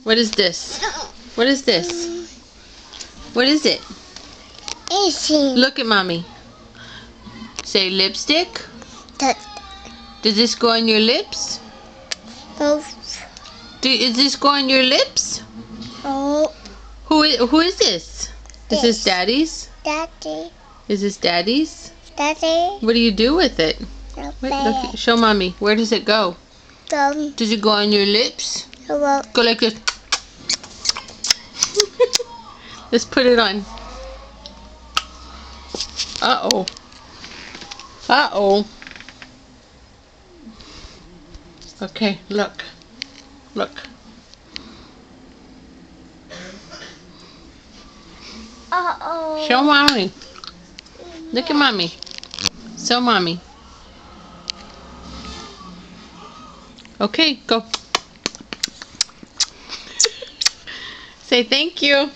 What is this? What is this? What is it? Look at mommy. Say lipstick. Does this go on your lips? Is this go on your lips? Who is this? Is this Daddy's? Daddy. Is this Daddy's? Daddy. What do you do with it? Wait, look, show mommy. Where does it go? Does it go on your lips? Go like this. Let's put it on. Uh-oh. Uh-oh. Okay, look. Look. Uh-oh. Show mommy. Look at mommy. Show mommy. Okay, go. Say thank you.